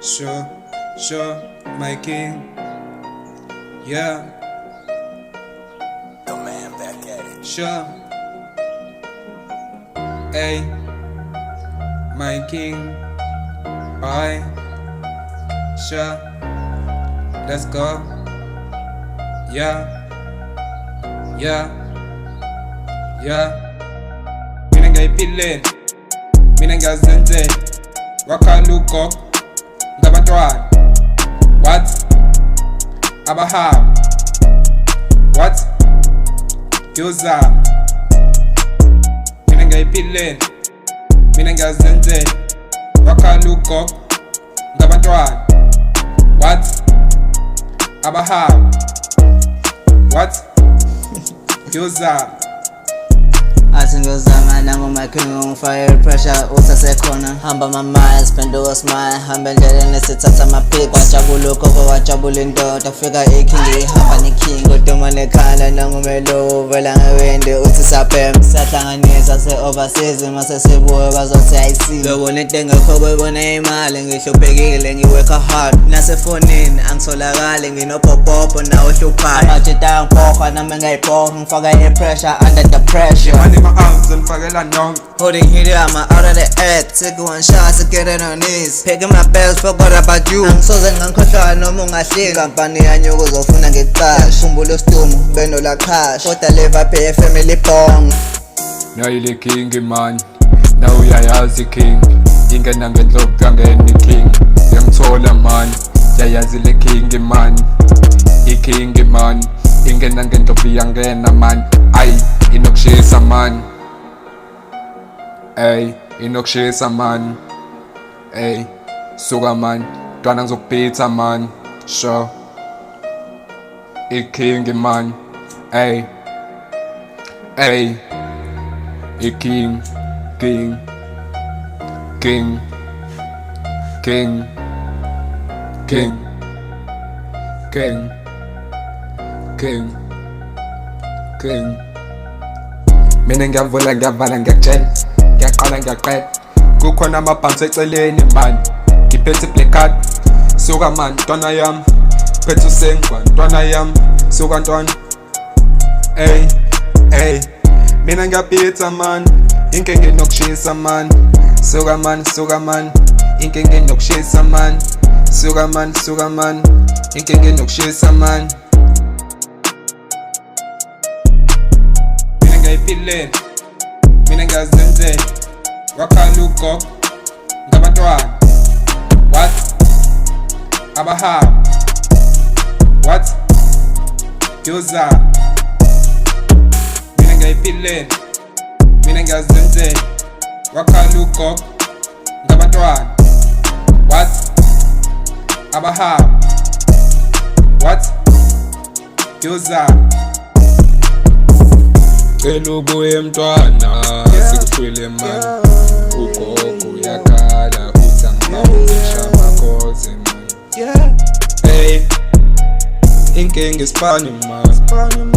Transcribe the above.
Sure, my king. Yeah. The man back at it. Sure. Hey, my king. Bye. Sure. Let's go. Yeah. Mina ngiyayiphileni, mina ngiyazenzela. Wakhala ugogo ngabantwana. What? Abahamba. What? Gyoza. Mina ngiyayiphileni, mina ngiyazenzela. Wakhala ugogo ngabantwana. What? Abahamba. What? Gyoza. Athi ngiyozama nangu-Michael ngifake pressure usasekhona. Hamba ama-miles, phenduka smile, hamba endleleni sithatha ama-pics. Wajabula ugogo, wajabula indoda, kufika iking ihamba ne-king. Uduma nekhala nangumelo uvela ngewindi uthi saphem. Siyahlanganisa se-overseas mase sibuye bazothi ayisile. Bebona into engekho bebona imali, ngihluphekile ngiworka hard. Nasefonini angitholakali nginopopopo nawe hluphayo. Amajita ayangiphoqa nami ngiyayiphoqa, ngifaka i-pressure under the pressure. My arms and fagela nong. Holding here, I'm out of the earth. Take one shot to get it on knees. Picking my bells, forgot about you. I'm so zen ngangikhohlwa noma ungahleli. Kampani yanyuko uzofuna ngecash. Khumbula uStumu, beno la cash. Kodwa live pay family bong. Nayile king man, na uyayazi king. Ingena ngendlovu kangeni king. Ngiyangithola man, yayazi le king man. I-king man, ingena ngendlovu yangena man. Ay, inokushisa man. Ey, inokushisa man. Ey, suka man, ntwana ngizokupitha man. Sure. I-king man. Ey. I-king. Mina ngiyavula ngiyavala ngiyakutshela, ngiyaqala ngiyaqeda. Kukhona amabhansi eceleni man, ngiphethe black card. Suka man, ntwana yami, phethe usengwa, ntwana yami, suka ntwana. Ey, mina ngiyapitha man, inkinga inokushisa man. Suka man, inkinga inokushisa man. Suka man, inkinga inokushisa man. Mina ngiyayiphileni, mina ngiyazenzela. Wakhala ugogo ngabantwana. What? Abahamba. What? Gyoza. Mina ngiyayiphileni, mina ngiyazenzela. Wakhala ugogo ngabantwana. What? Abahamba. What? Gyoza. Cela ubuye mntwana, sikuphile man. Ugogo uyakhala, uthi angibambisha amakhosi man. Hey, inkinga isipani man.